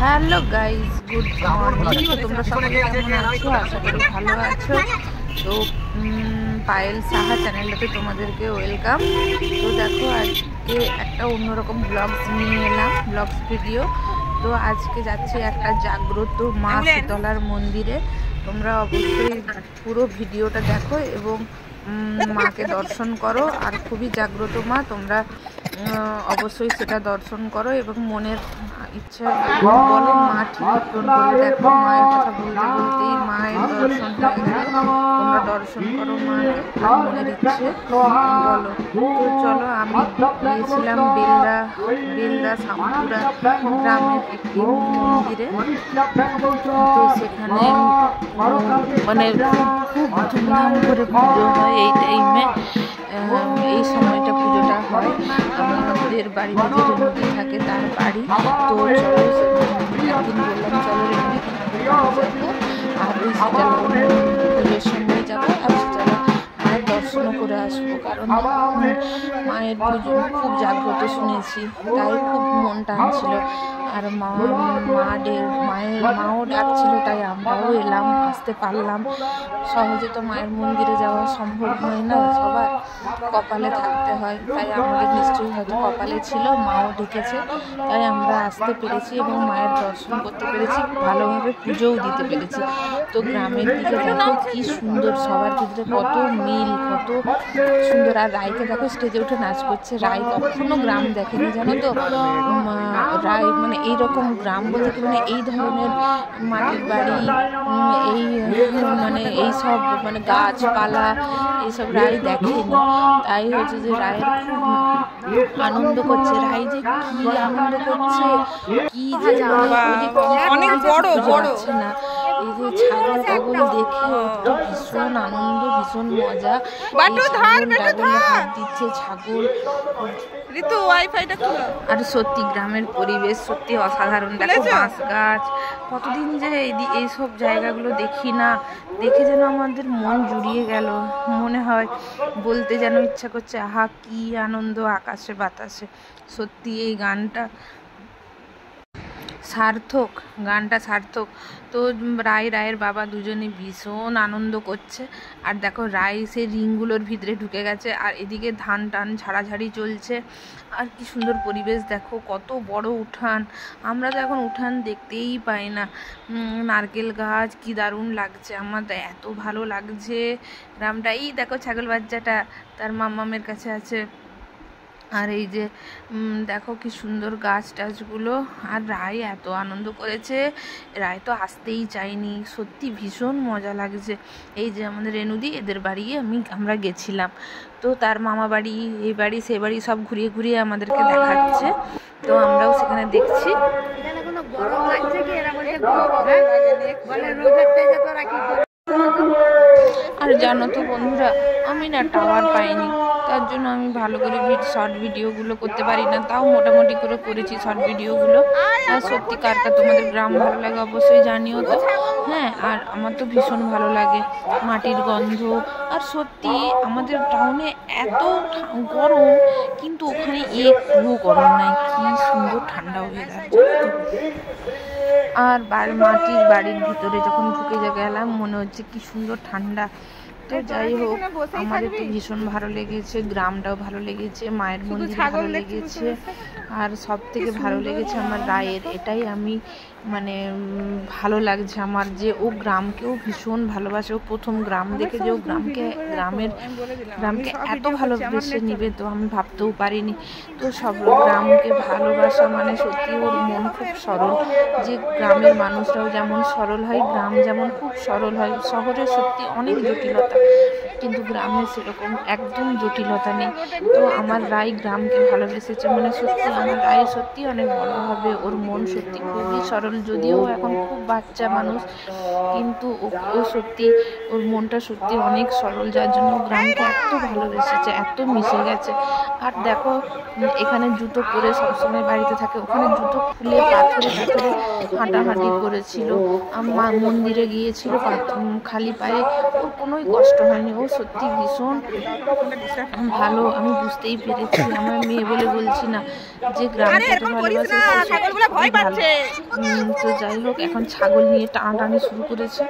Hello guys, good morning. তো তোমরা সকলে কেমন আছো? আশা করি ভালো আছো। তো পায়েল সাহা চ্যানেলটাতে তোমাদেরকে ওয়েলকাম। তো দেখো, আজকে একটা অন্যরকম ব্লগস নিয়ে এলাম, ব্লগস ভিডিও। তো আজকে যাচ্ছি একটা জাগ্রত মা শীতলার মন্দিরে। তোমরা অবশ্যই পুরো ভিডিওটা দেখো এবং মাকে দর্শন করো। আর খুবই জাগ্রত মা, তোমরা অবশ্যই সেটা দর্শন করো এবং মনের ইচ্ছা বলো, মা ঠিক পূরণ করে। দেখো, মায়ের কথা বলতে বলতেই মায়ের দর্শন হয়ে গেল। তোমরা দর্শন করো মাকে, মনের ইচ্ছে বলো। তো চলো, আমি গিয়েছিলাম বেলদা সামপুরা গ্রামের একটি মন্দিরে। তো সেখানে মানে খুব ধুমধাম করে পুজো হয় এই টাইমে, এই সময়টা পুজোটা হয়। আমাদের বাড়িতে যে রেণুদি থাকে তার বাড়ি। তো চলো, একদিন বললাম চলো রেণুদিকে যাবো, আর ওই শীতলা পুজোর সময় যাবো, আর শীতলা মায়ের দর্শনও করে আসবো। কারণ মায়ের পুজো খুব জাগ্রত শুনেছি, তাই খুব মন টানছিল। আর মাও ডাকছিল, তাই আমরাও এলাম, আসতে পারলাম। সহজে তো মায়ের মন্দিরে যাওয়া সম্ভব হয় না, সবার কপালে থাকতে হয়। তাই আমাদের নিশ্চয়ই হয়তো কপালে ছিল, মাও ডেকেছে, তাই আমরা আসতে পেরেছি এবং মায়ের দর্শন করতে পেরেছি, ভালোভাবে পুজোও দিতে পেরেছি। তো গ্রামের দিকে দেখো কি সুন্দর, সবার ভিতরে কত মিল, কত সুন্দর। আর রায়কে দেখো স্টেজে উঠে নাচ করছে। রায় কখনো গ্রাম দেখেনি, জানো তো। রায় মানে এইরকম গ্রাম বলতে কি, মানে এই ধরনের মাটির বাড়ি, এই মানে এই সব মানে গাছপালা এইসব রায় দেখেনি। তাই হচ্ছে যে রায়ের খুব আনন্দ করছে। রায় যে কি আনন্দ করছে, কি যে অনেক বড় হচ্ছে না। এই যে ছাগল টাগল দেখে তো ভীষণ আনন্দ, ভীষণ মজা। হাত দিচ্ছে ছাগল। আর সত্যি গ্রামের পরিবেশ সত্যি অসাধারণ। দেখো বাঁশ গাছ, কতদিন যে এইসব জায়গাগুলো দেখি না, দেখে যেন আমাদের মন জুড়িয়ে গেল। মনে হয় বলতে যেন ইচ্ছা করছে, আহা কি আনন্দ আকাশে বাতাসে। সত্যি এই গানটা সার্থক, গানটা সার্থক। তো রায়ের বাবা দুজনে ভীষণ আনন্দ করছে। আর দেখো রায় সেই রিংগুলোর ভিতরে ঢুকে গেছে, আর এদিকে ধান টান ঝাড়াঝাড়ি চলছে। আর কি সুন্দর পরিবেশ, দেখো কত বড় উঠান। আমরা তো এখন উঠান দেখতেই পাই না। নারকেল গাছ, কি দারুণ লাগছে, আমার এত ভালো লাগছে গ্রামটা। এই দেখো ছাগল বাচ্চাটা তার মামামের কাছে আছে। আর এই যে দেখো কি সুন্দর গাছ টাছগুলো। আর রায় এত আনন্দ করেছে, রায় তো আসতেই চায়নি। সত্যি ভীষণ মজা লাগছে। এই যে আমাদের রেণুদি, এদের বাড়ি আমরা গেছিলাম। তো তার মামা বাড়ি, এই বাড়ি সে বাড়ি সব ঘুরিয়ে ঘুরিয়ে আমাদেরকে দেখাচ্ছে। তো আমরাও সেখানে দেখছি। আর জানো তো বন্ধুরা, আমি না টাওয়ার পাইনি, তার জন্য আমি ভালো করে শর্ট ভিডিওগুলো করতে পারি না। তাও মোটামুটি করে করেছি শর্ট ভিডিওগুলো। আর সত্যি কারটা তোমাদের গ্রাম ভালো লাগে অবশ্যই জানিও তো। হ্যাঁ, আর আমার তো ভীষণ ভালো লাগে মাটির গন্ধ। আর সত্যি আমাদের টাউনে এত গরম, কিন্তু ওখানে একটুও গরম নাই, কি সুন্দর ঠান্ডা ওয়েদার। আর মাটির বাড়ির ভিতরে যখন ঢুকে গেলাম, মনে হচ্ছে কি সুন্দর ঠান্ডা। তো যাই হোক, আমাদের তো ভীষণ ভালো লেগেছে, গ্রামটাও ভালো লেগেছে, মায়ের মন্দির ভালো লেগেছে। আর সব থেকে ভালো লেগেছে আমার রায়ের, এটাই আমি মানে ভালো লাগছে আমার, যে ও গ্রামকেও ভীষণ ভালোবাসে। ও প্রথম গ্রাম দেখে যে ও গ্রামকে এত ভালোবেসে নিবে, তো আমি ভাবতেও পারিনি। তো সব গ্রামকে ভালোবাসা মানে সত্যি ওর মন খুব সরল। যে গ্রামের মানুষরাও যেমন সরল হয়, গ্রাম যেমন খুব সরল হয়। শহরে সত্যি অনেক জটিলতা, কিন্তু গ্রামে সেরকম একদম জটিলতা নেই। তো আমার রায় গ্রামকে ভালোবেসেছে, মানে সত্যি আমার রায় সত্যি অনেক বড় হবে। ওর মন সত্যি খুবই সরল, যদিও এখন খুব বাচ্চা মানুষ, কিন্তু ও সত্যি ওর মনটা সত্যি অনেক সরল, যার জন্য গ্রামকে এত ভালোবেসেছে, এত মিশে গেছে। আর দেখো, এখানে জুতো পরে সবসময় বাড়িতে থাকে, ওখানে জুতো খুলে পাথরে হাঁটাহাঁটি করেছিল। মন্দিরে গিয়েছিল খালি পায়ে, ওর কোনোই কষ্ট কষ্ট হয়নি। ও সত্যি ভীষণ ভালো, আমি বুঝতেই পেরেছি। আমার মেয়ে বলে বলছি না, যে গ্রামে যেতে ভালোবাসে ভালো। তো যাই হোক, এখন ছাগল নিয়ে টানাটানি শুরু করেছে।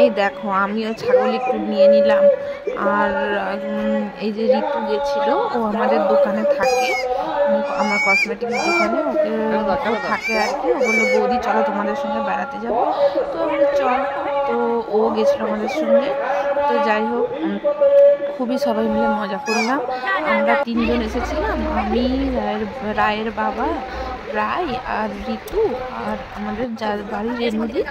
এই দেখো, আমিও ছাগল একটু নিয়ে নিলাম। আর এই যে ঋতু গেছিল, ও আমাদের দোকানে থাকে, আমার কসমেটিক্স দোকানে ওকে থাকে আর কি। ও বললো বৌদি চলো তোমাদের সঙ্গে বেড়াতে যাবো। তো আমি চল, তো ও গেছিলো আমাদের সঙ্গে। তো যাই হোক, খুবই সবাই মিলে মজা করলাম। আমরা 3 জন এসেছিলাম, আমি, রায়ের বাবা রায় আর ঋতু, আর আমাদের যার বাড়ি রেনুদি,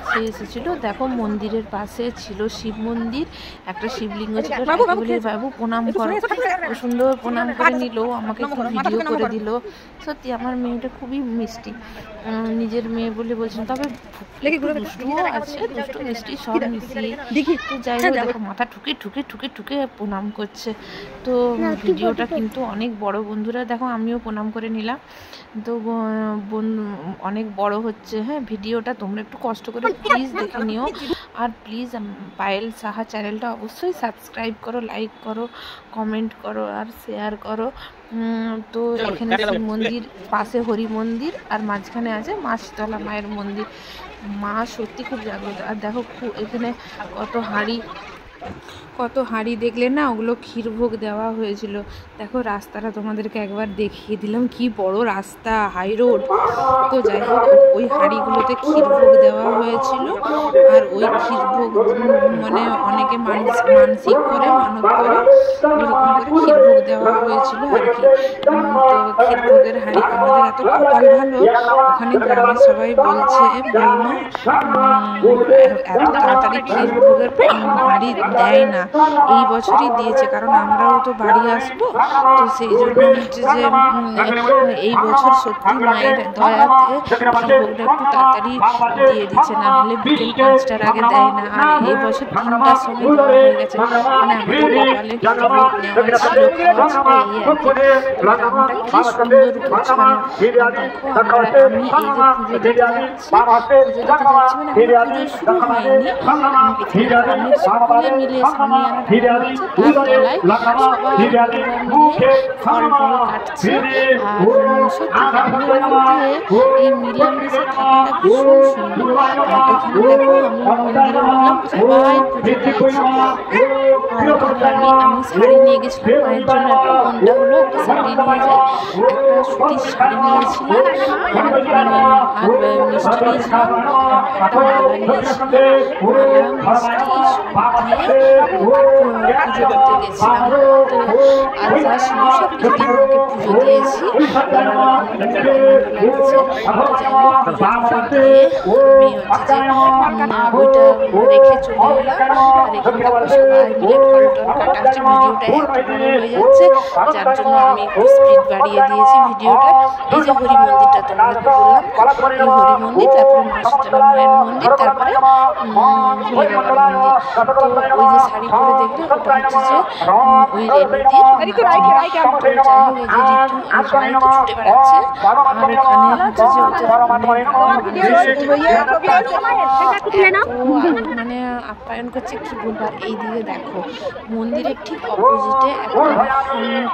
সে এসেছিলো। দেখো, মন্দিরের পাশে ছিল শিব মন্দির, একটা শিবলিঙ্গ ছিল। বাবু প্রণাম করো, সুন্দর প্রণাম করে নিল, আমাকে একটু ভিডিও করে দিল। সত্যি আমার মেয়েটা খুবই মিষ্টি, নিজের মেয়ে বলে বলছেন, তবে দুষ্টুও আছে, দুষ্টু মিষ্টি সব মিশিয়ে। তো যাই হোক, দেখো মাথা ঠুকে ঠুকে ঠুকে ঠুকে প্রণাম করছে। তো ভিডিওটা কিন্তু অনেক বড়, বন্ধুরা দেখো আমিও প্রণাম করে নিলাম। তো অনেক বড় হচ্ছে, হ্যাঁ ভিডিওটা, তোমরা একটু কষ্ট করে প্লিজ দেখে নিও। আর প্লিজ পায়েল সাহা চ্যানেলটা অবশ্যই সাবস্ক্রাইব করো, লাইক করো, কমেন্ট করো আর শেয়ার করো। তো এখানে শিব মন্দির, পাশে হরি মন্দির, আর মাঝখানে আছে মা শীতলা মায়ের মন্দির। মা সত্যি খুব জাগ্রত। আর দেখো এখানে কত হাঁড়ি দেখলে না, ওগুলো ক্ষীরভোগ দেওয়া হয়েছিল। দেখো রাস্তাটা তোমাদেরকে একবার দেখিয়ে দিলাম, কি বড় রাস্তা, হাই রোড। তো যাই হোক, ওই হাঁড়িগুলোতে ক্ষীরভোগ দেওয়া হয়েছিল। আর ওই ক্ষীরভোগ মানে অনেকে মানসিক করে, মানত করে, এরকম করে ক্ষীরভোগ দেওয়া হয়েছিল আর কি। তো ক্ষীরভোগের হাঁড়ি, আমাদের এত কপাল ভালো, ওখানে গ্রামের সবাই বলছে এত তাড়াতাড়ি ক্ষীরভোগের হাঁড়ি দেয় না, এই বছরই দিয়েছে, কারণ আমরাও তো বাড়ি আসবো। তো সেই জন্য হচ্ছে যে এই বছর সত্যি মায়ের দয়াতে ক্ষীরভোগটা একটু তাড়াতাড়ি দিয়ে দিচ্ছে, না হলে বিকেল 5টার আগে দেয় না। আর এই বছর 3টার সময় দেওয়া হয়ে গেছে, মানে আমাদের কপালে ক্ষীরভোগ নেওয়া ছিল, খাওয়া ছিল, এই আর কি। গ্রামটা কি সুন্দর গোছানো। দেখো আমি এই যে পুজো দিতে যাচ্ছি, মানে পুজো শুরু হয়নি, গ্রামের সকলে মিলে সামিয়ানা হচ্ছে, তার তলায় সবাই মিলে ফল টল কাটছে। আর সত্যি গ্রামের মধ্যে এই মিলামিশে থাকাটা ভীষণ সুন্দর। আর এখানে দেখো আমি মন্দিরে উঠলাম, সবাই পুজো দিয়েছি। আর এখানে আমি শাড়ি নিয়ে গেছিলাম মায়ের জন্য, একটা কোনটা হলো একটা শাড়ি নিয়ে যাই, একটা সুতির শাড়ি নিয়েছিলাম, আর মিষ্টি নিয়েছিলাম, একটা মালা নিয়েছিলাম, মালা মিষ্টি পুজো দিতে গেছিলাম। তো আর যা ছিল সব কিছু দিয়ে মাকে পুজো দিয়েছি, আর আমার লাগছে। তো যাই হোক, পুজো দিয়ে আমি হচ্ছে যে ওইটা রেখে চলে এলাম। আর এখানে সবাই মিলে ফল টল কাটা হচ্ছে। ভিডিওটা এত বড় হয়ে যাচ্ছে, যার জন্য আমি একটু স্পিড বাড়িয়ে দিয়েছি ভিডিওটা। এই যে হরি মন্দিরটা তোমাদেরকে বললাম, এই হরি মন্দির, তারপরে মা শীতলা মায়ের মন্দির, তারপরে ভোলে বাবার মন্দির। তো ওই যে শাড়ি পরে দেখলে, ওটা হচ্ছে যে ওই রেনুদির। তো যাই হোক, এই যে ঋতু সবাই তো ছুটে বেড়াচ্ছে। আর এখানে হচ্ছে যে মানে আপ্যায়ন করছে, কি বলবো। আর এইদিকে দেখো, মন্দিরের ঠিক অপোজিটে একটা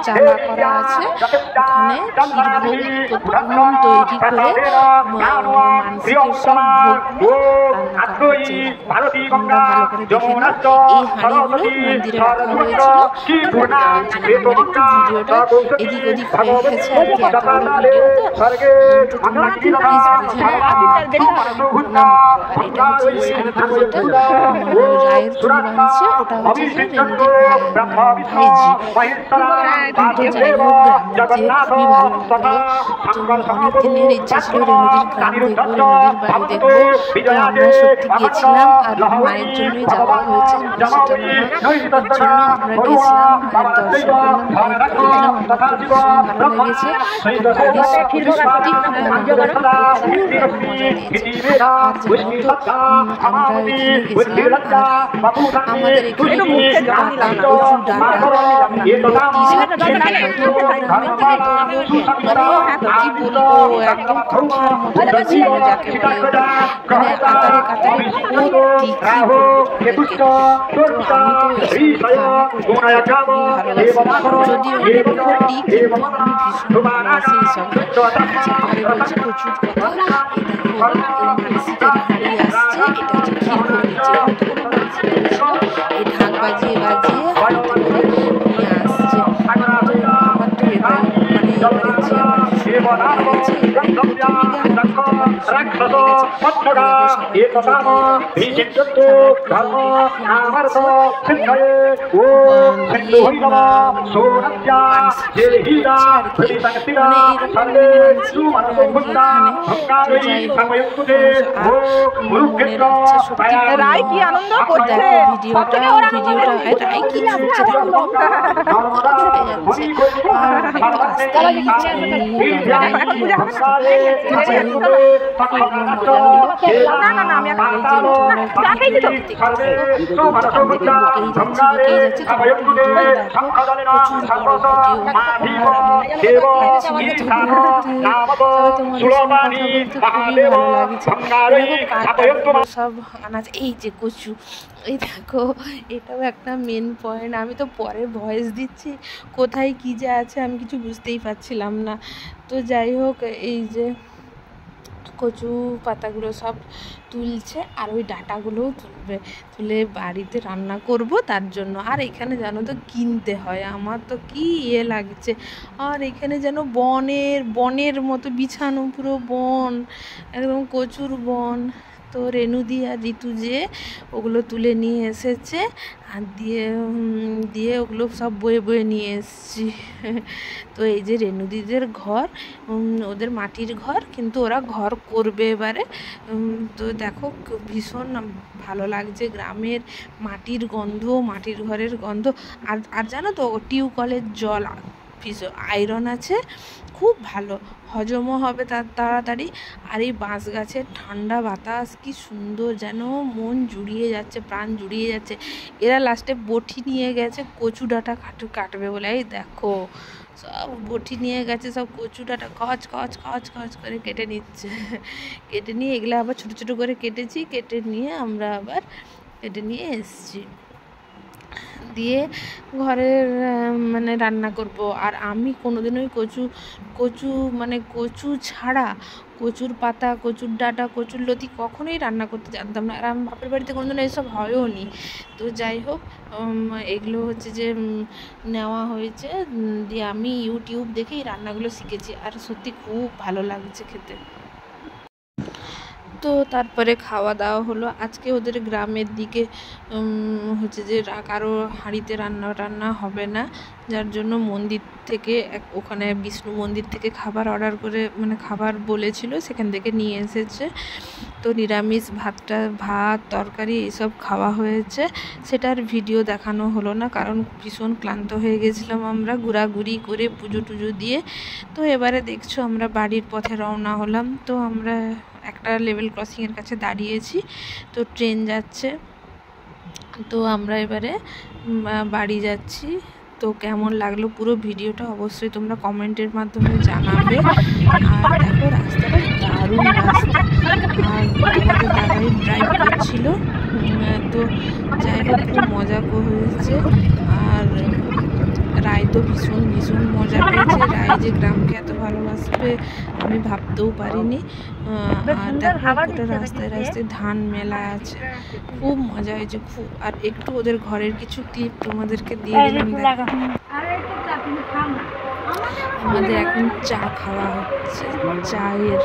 চালা করা আছে, ওখানে ক্ষীরভোগ প্রথম তৈরি করে মানসিকের সব ভোগগুলো রান্না করা হচ্ছে। তোমরা ভালো করে দেখে নাও, এই হাঁড়িগুলো মন্দিরে রাখা হয়েছিল ভোগ দেওয়ার জন্য। আমার একটু ভিডিওটা এদিক ওদিক হয়ে গেছে আর কি, এত বড় ভিডিও তো তোমরা একটু প্লিজ বুঝে নাও। আর এটা হচ্ছে শাড়ি পুজোটা রায়ের চুল বাঁধছে, ওটা হচ্ছে যে রেনুদির ভাইজি। তো যাই হোক, গ্রামে যে খুবই ভালো লাগলো। তো অনেক দিনের ইচ্ছা ছিল রেনুদির গ্রাম দেখবো, রেনুদির বাড়ি দেখবো। তো আমরা সত্যি গেছিলাম, আর মায়ের জন্যই যাওয়া হয়েছে, শীতলা মায়ের জন্য আমরা গেছিলাম, আর দর্শন করলাম, মায়ের পুজো দিলাম। আমার তো ভীষণ ভালো লেগেছে। আর বাড়ির সকলে সত্যি খুব ভালো করে প্রচুর মজা নিয়েছে। আর জানো তো আমরা এখানে গেছিলাম আর আমাদের এখানে প্রচুর পাতা, প্রচুর ডাটা, কি বলবো একদম কথার মতো ছিল যাকে বলে, মানে কাতারে কাতারে ভর্তি, কি বলবো তো আমি তো এইসব রান্না করতে খুবই ভালোবাসি, যদিও আমি ভর্তি কিন্তু আমি ভীষণ ভালোবাসি এইসব। আচ্ছা পরে বলছি প্রচুর কথা। এই দেখো এই মানসিকের হাড়ি আসছে, এটা হচ্ছে ক্ষীর ভোগ নিচ্ছে, কতগুলো মানসিক ছিল এই ঢাক বাজিয়ে বাজিয়ে হাড়িতে করে নিয়ে আসছে। তো আমার তো এবার মানে এবারে যে আমার ভীষণ ভালো লেগেছে, এবারে প্রথমে গিয়ে আমার কিন্তু আমার ভীষণ ভালো লেগেছে। সবাই পুজো দিয়ে রাখছে, সবার পুজো দিয়ে মানসিক করছে আর কি, মানে এইরকম মানসিক করে আর কি এখানে। তো যাই হোক মনের ইচ্ছা সত্যি রায় কি আনন্দ করছে, দেখো ভিডিওটা রায় কি ছুটছে, দেখো ছুটে যাচ্ছে আর রায় তো আসতেই চাইনি, সব আনাজ। এই যে কচু, এই দেখো এটাও একটা মেন পয়েন্ট। আমি তো পরে ভয়েস দিচ্ছি, কোথায় কী যে আছে আমি কিছু বুঝতেই পারছিলাম না। তো যাই হোক এই যে কচু পাতাগুলো সব তুলছে আর ওই ডাঁটাগুলোও তুলে বাড়িতে রান্না করব তার জন্য। আর এখানে জানো তো কিনতে হয়, আমার তো কি লাগছে। আর এখানে যেন বনের মতো বিছানো, পুরো বন, একদম কচুর বন। তো রেনুদি আর ঋতু যে ওগুলো তুলে নিয়ে এসেছে আর দিয়ে ওগুলো সব বয়ে বয়ে নিয়ে এসেছি। তো এই যে রেনুদিদের ঘর, ওদের মাটির ঘর, কিন্তু ওরা ঘর করবে এবারে। তো দেখো ভীষণ ভালো লাগছে, গ্রামের মাটির গন্ধ, মাটির ঘরের গন্ধ। আর জানো তো টিউবকলের জল আয়রন আছে, খুব ভালো, হজমও হবে তার তাড়াতাড়ি। আর এই বাঁশ গাছের ঠান্ডা বাতাস কি সুন্দর, যেন মন জুড়িয়ে যাচ্ছে, প্রাণ জুড়িয়ে যাচ্ছে। এরা লাস্টে বটি নিয়ে গেছে কচু ডাঁটা কাটবে বলে, এই দেখো সব বটি নিয়ে গেছে, সব কচু ডাঁটা খচ খচ খচ খচ করে কেটে নিচ্ছে। কেটে নিয়ে এগুলো আবার ছোটো ছোটো করে কেটেছি, কেটে নিয়ে আমরা আবার কেটে নিয়ে এসছি, দিয়ে ঘরের মানে রান্না করব। আর আমি কোনোদিনই কচু ছাড়া কচুর পাতা, কচুর ডাঁটা, কচুর লতি কখনোই রান্না করতে জানতাম না। আর আমার বাপের বাড়িতে কোনোদিনও এসব হয়ও নি। তো যাই হোক এগুলো হচ্ছে যে নেওয়া হয়েছে, দিয়ে আমি ইউটিউব দেখেই রান্নাগুলো শিখেছি, আর সত্যি খুব ভালো লাগছে খেতে। তো তারপরে খাওয়া দাওয়া হলো। আজকে ওদের গ্রামের দিকে হচ্ছে যে কারো হাঁড়িতে রান্না হবে না, যার জন্য মন্দির থেকে ওখানে বিষ্ণু মন্দির থেকে খাবার অর্ডার করে, মানে খাবার বলেছিল, সেখান থেকে নিয়ে এসেছে। তো নিরামিষ ভাত তরকারি এইসব খাওয়া হয়েছে। সেটার ভিডিও দেখানো হলো না, কারণ ভীষণ ক্লান্ত হয়ে গেছিলাম আমরা ঘোরাঘুরি করে, পুজো টুজো দিয়ে। তো এবারে দেখছো আমরা বাড়ির পথে রওনা হলাম। তো আমরা একটা লেভেল ক্রসিংয়ের কাছে দাঁড়িয়েছি, তো ট্রেন যাচ্ছে। তো আমরা এবারে বাড়ি যাচ্ছি। তো কেমন লাগলো পুরো ভিডিওটা অবশ্যই তোমরা কমেন্টের মাধ্যমে জানাবে। আর দেখো রাস্তাটা দারুণ রাস্তা, আর আমাদের দাদাই ড্রাইভ করছিল। তো যাই হোক খুব মজা হয়েছে। আর রায় তো ভীষণ মজা পেয়েছে। রায় যে গ্রামকে এত ভালোবাসবে আমি ভাবতেও পারিনি। আর দেখো গোটা রাস্তায় রাস্তায় ধান মেলা আছে, খুব মজা হয়েছে খুব। আর একটু ওদের ঘরের কিছু ক্লিপ তোমাদেরকে দিয়ে দিলাম। আমাদের এখন চা খাওয়া হচ্ছে, চায়ের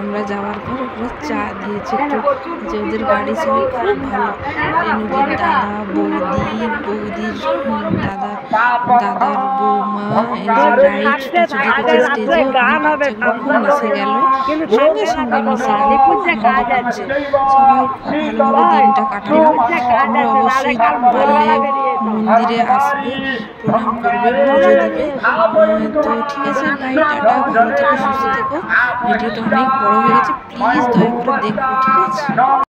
আমরা যাওয়ার পর ওরা চা দিয়েছে একটু, যে ওদের বাড়ি সবাই খুব ভালো। রেনুদির দাদা, বৌদির দাদার বৌমা, এই যে রাইট ছুটে স্টেজে বাচ্চাগুলো খুব মিশে গেল, সঙ্গে মিশে গেল, খুব আনন্দ করছে সবাই, খুব ভালোভাবে দিনটা কাটালাম। আমরা অবশ্যই পারলে মন্দিরে আসবে, প্রণাম করবে, পুজো দেবে। তো ঠিক আছে ভাই, টাটা, ভালো থেকো, সুস্থ থেকো। ভিডিওটা অনেক বড় হয়ে গেছে, প্লিজ দয়া করে দেখো, ঠিক আছে।